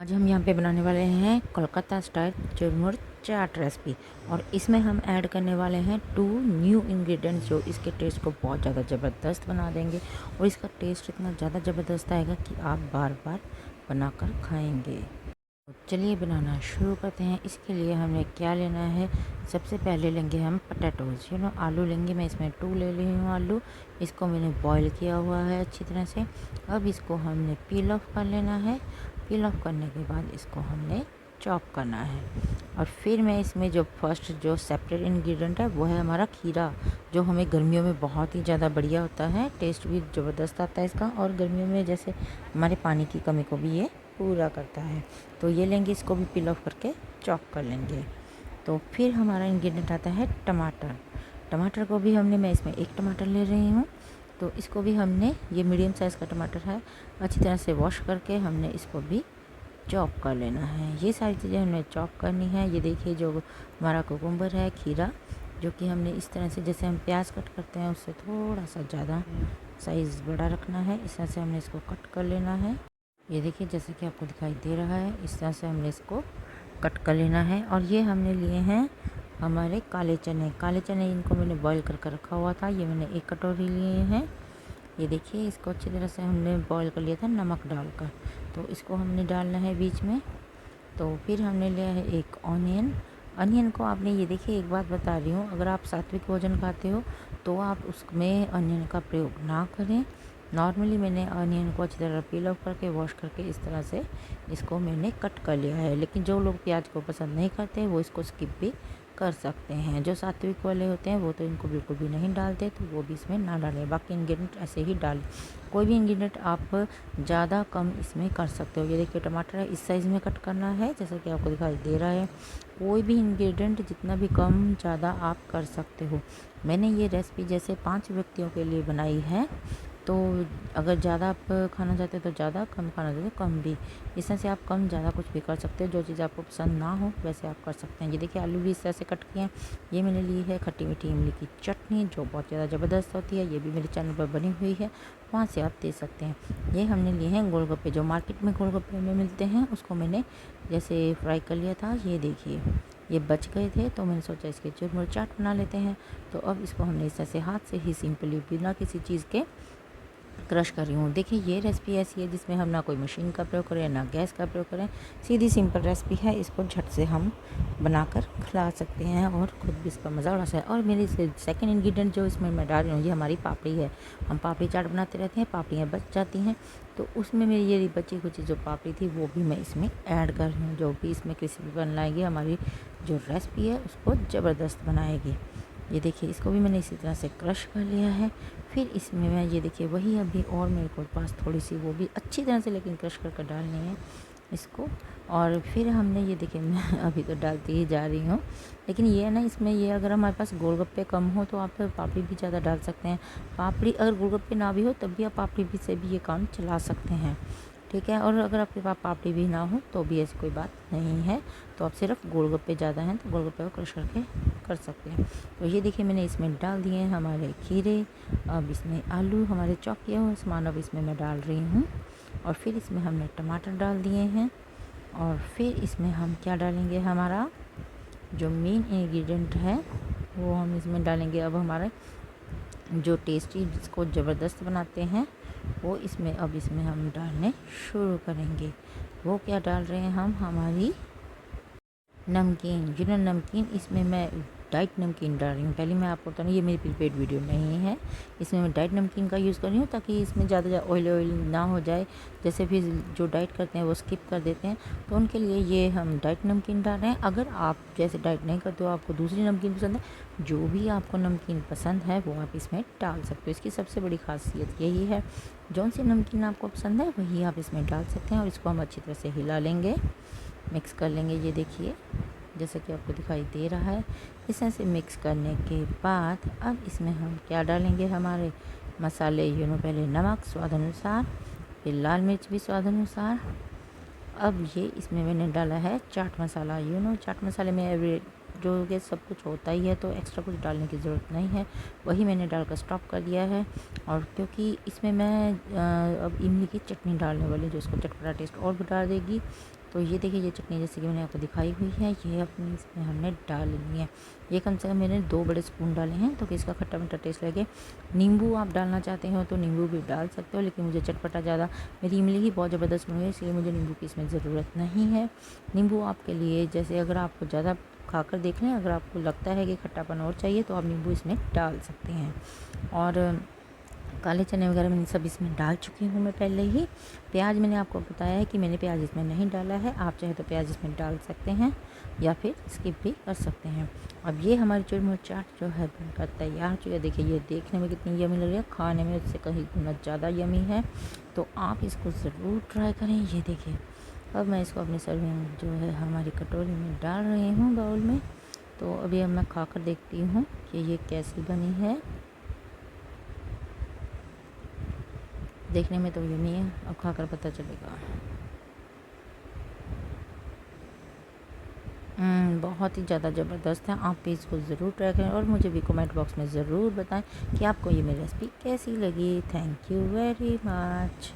आज हम यहाँ पे बनाने वाले हैं कोलकाता स्टाइल चुरमुर चाट रेसिपी। और इसमें हम ऐड करने वाले हैं 2 न्यू इंग्रेडिएंट्स जो इसके टेस्ट को बहुत ज़्यादा ज़बरदस्त बना देंगे। और इसका टेस्ट इतना ज़्यादा ज़बरदस्त आएगा कि आप बार बार बनाकर खाएंगे। तो चलिए बनाना शुरू करते हैं। इसके लिए हमें क्या लेना है, सबसे पहले लेंगे हम पटेटोज़, आलू लेंगे। मैं इसमें 2 ले रही हूँ आलू। इसको मैंने बॉईल किया हुआ है अच्छी तरह से। अब इसको हमने पील ऑफ कर लेना है। पील ऑफ करने के बाद इसको हमने चॉप करना है। और फिर मैं इसमें जो फर्स्ट जो सेपरेट इंग्रेडिएंट है वो है हमारा खीरा, जो हमें गर्मियों में बहुत ही ज़्यादा बढ़िया होता है। टेस्ट भी ज़बरदस्त आता है इसका, और गर्मियों में जैसे हमारे पानी की कमी को भी ये पूरा करता है। तो ये लेंगे, इसको भी पील ऑफ करके चॉप कर लेंगे। तो फिर हमारा इंग्रेडिएंट आता है टमाटर। टमाटर को भी मैं इसमें 1 टमाटर ले रही हूँ। तो इसको भी हमने, ये मीडियम साइज़ का टमाटर है, अच्छी तरह से वॉश करके हमने इसको भी चॉप कर लेना है। ये सारी चीज़ें हमें चॉप करनी है। ये देखिए जो हमारा कुकुम्बर है, खीरा, जो कि हमने इस तरह से, जैसे हम प्याज कट करते हैं उससे थोड़ा सा ज़्यादा साइज़ बड़ा रखना है। इस तरह से हमने इसको कट कर लेना है। ये देखिए जैसे कि आपको दिखाई दे रहा है, इस तरह से हमने इसको कट कर लेना है। और ये हमने लिए हैं हमारे काले चने। काले चने इनको मैंने बॉईल कर रखा हुआ था। ये मैंने 1 कटोरी लिए हैं। ये देखिए इसको अच्छी तरह से हमने बॉईल कर लिया था नमक डालकर। तो इसको हमने डालना है बीच में। तो फिर हमने लिया है 1 ऑनियन। अनियन को आपने, ये देखिए एक बात बता रही हूँ, अगर आप सात्विक भोजन खाते हो तो आप उसमें अनियन का प्रयोग ना करें। नॉर्मली मैंने अनियन को अच्छी तरह पील ऑफ करके वॉश करके इस तरह से इसको मैंने कट कर लिया है। लेकिन जो लोग प्याज को पसंद नहीं करते वो इसको स्किप भी कर सकते हैं। जो सात्विक वाले होते हैं वो तो इनको बिल्कुल भी नहीं डालते, तो वो भी इसमें ना डालें। बाकी इंग्रेडिएंट ऐसे ही डालें। कोई भी इंग्रेडिएंट आप ज़्यादा कम इसमें कर सकते हो। ये देखिए टमाटर है, इस साइज़ में कट करना है जैसा कि आपको दिखाई दे रहा है। कोई भी इंग्रेडिएंट जितना भी कम ज़्यादा आप कर सकते हो। मैंने ये रेसिपी जैसे 5 व्यक्तियों के लिए बनाई है, तो अगर ज़्यादा आप खाना चाहते हो तो ज़्यादा, कम खाना चाहते हो कम भी। इस तरह से आप कम ज़्यादा कुछ भी कर सकते हो। जो चीज़ आपको पसंद ना हो वैसे आप कर सकते हैं। ये देखिए आलू भी इस तरह से कट किए हैं। ये मैंने ली है खट्टी मीठी इमली की चटनी, जो बहुत ज़्यादा ज़बरदस्त होती है। ये भी मेरे चैनल पर बनी हुई है, वहाँ से आप दे सकते हैं। ये हमने लिए हैं गोलगप्पे, जो मार्केट में गोलगप्पे में मिलते हैं, उसको मैंने जैसे फ्राई कर लिया था। ये देखिए ये बच गए थे, तो मैंने सोचा इसके चुरमुर चाट बना लेते हैं। तो अब इसको हमने इस तरह से हाथ से ही सिंपली बिना किसी चीज़ के क्रश कर रही हूँ। देखिए ये रेसिपी ऐसी है जिसमें हम ना कोई मशीन का प्रयोग करें ना गैस का प्रयोग करें। सीधी सिंपल रेसिपी है, इसको झट से हम बनाकर खिला सकते हैं और खुद भी इसका मज़ा उड़ा सकते हैं। और मेरी सेकंड इंग्रेडिएंट जो इसमें मैं डाल रही हूँ, ये हमारी पापड़ी है। हम पापड़ी चाट बनाते रहते हैं, पापड़ियाँ बच जाती हैं, तो उसमें मेरी ये बची कुची जो पापड़ी थी वो भी मैं इसमें ऐड कर रही हूँ, जो भी इसमें क्रिस्पी बनाएगी, हमारी जो रेसिपी है उसको ज़बरदस्त बनाएगी। ये देखिए इसको भी मैंने इसी तरह से क्रश कर लिया है। फिर इसमें मैं, ये देखिए वही अभी और मेरे को पास थोड़ी सी वो भी अच्छी तरह से लेकिन क्रश करके डालनी है इसको। और फिर हमने, ये देखिए मैं अभी तो डालती ही जा रही हूँ, लेकिन ये है ना, इसमें ये अगर हमारे पास गोलगप्पे कम हो तो आप पापड़ी भी ज़्यादा डाल सकते हैं। पापड़ी अगर गोलगप्पे ना भी हो तब भी आप पापड़ी भी से भी ये काम चला सकते हैं, ठीक है। और अगर आपके पास पापड़ी भी ना हो तो भी ऐसी कोई बात नहीं है, तो आप सिर्फ गोलगप्पे ज़्यादा हैं तो गोलगप्पे को क्रश करके कर सकते हैं। तो ये देखिए मैंने इसमें डाल दिए हैं हमारे खीरे। अब इसमें आलू हमारे चॉप किए हुए सामान अब इसमें मैं डाल रही हूँ। और फिर इसमें हमने टमाटर डाल दिए हैं। और फिर इसमें हम क्या डालेंगे, हमारा जो मेन इंग्रेडिएंट है वो हम इसमें डालेंगे। अब हमारे जो टेस्टी जिसको ज़बरदस्त बनाते हैं वो इसमें, अब इसमें हम डालने शुरू करेंगे। वो क्या डाल रहे हैं हम, हमारी नमकीन। नमकीन इसमें मैं डाइट नमकीन डाल रही हूँ। पहले मैं आपको बता रही हूँ, ये मेरी प्रीपेड वीडियो नहीं है, इसमें मैं डाइट नमकीन का यूज़ कर रही हूँ ताकि इसमें ज़्यादा ऑयल ना हो जाए। जैसे फिर जो डाइट करते हैं वो स्किप कर देते हैं, तो उनके लिए ये हम डाइट नमकीन डाल रहे हैं। अगर आप जैसे डाइट नहीं करते हो, आपको दूसरी नमकीन पसंद है, जो भी आपको नमकीन पसंद है वो आप इसमें डाल सकते हो। इसकी सबसे बड़ी खासियत यही है, जौन सी नमकीन आपको पसंद है वही आप इसमें डाल सकते हैं। और इसको हम अच्छी तरह से हिला लेंगे, मिक्स कर लेंगे। ये देखिए जैसा कि आपको दिखाई दे रहा है। इस तरह से मिक्स करने के बाद अब इसमें हम क्या डालेंगे, हमारे मसाले। पहले नमक स्वाद अनुसार, फिर लाल मिर्च भी स्वाद अनुसार। अब ये इसमें मैंने डाला है चाट मसाला। चाट मसाले में एवरी जो कि सब कुछ होता ही है, तो एक्स्ट्रा कुछ डालने की ज़रूरत नहीं है, वही मैंने डालकर स्टॉप कर दिया है। और क्योंकि इसमें मैं अब इमली की चटनी डालने वाली, जो इसको चटपटा टेस्ट और बढ़ा देगी, तो ये देखिए ये चटनी जैसे कि मैंने आपको दिखाई हुई है, ये अपनी इसमें हमने डाल लेनी है। ये कम से कम मैंने 2 बड़े स्पून डाले हैं तो कि इसका खट्टा मीठा टेस्ट लगे। नींबू आप डालना चाहते हो तो नींबू भी डाल सकते हो, लेकिन मुझे चटपटा ज़्यादा, मेरी इमली ही बहुत ज़बरदस्त बनी है, इसलिए मुझे नींबू की इसमें ज़रूरत नहीं है। नींबू आपके लिए, जैसे अगर आपको ज़्यादा खाकर देख लें, अगर आपको लगता है कि खट्टापन और चाहिए तो आप नींबू इसमें डाल सकते हैं। और काले चने वगैरह मैंने सब इसमें डाल चुकी हूँ मैं पहले ही। प्याज मैंने आपको बताया है कि मैंने प्याज इसमें नहीं डाला है, आप चाहे तो प्याज इसमें डाल सकते हैं या फिर स्किप भी कर सकते हैं। अब ये हमारी चुरमुर चाट जो है बनकर तैयार हो चुकी है। देखिए ये देखने में कितनी यमी लग रही है, खाने में उससे कहीं गुना ज़्यादा यमी है, तो आप इसको ज़रूर ट्राई करें। ये देखिए अब मैं इसको अपनी सर्विंग जो है हमारी कटोरी में डाल रही हूँ, बाउल में। तो अभी अब मैं खाकर देखती हूँ कि ये कैसी बनी है। देखने में तो यमी है, अब खाकर पता चलेगा। बहुत ही ज़्यादा ज़बरदस्त है। आप भी इसको ज़रूर ट्राई करें और मुझे भी कमेंट बॉक्स में ज़रूर बताएं कि आपको ये मेरी रेसिपी कैसी लगी। Thank you very much.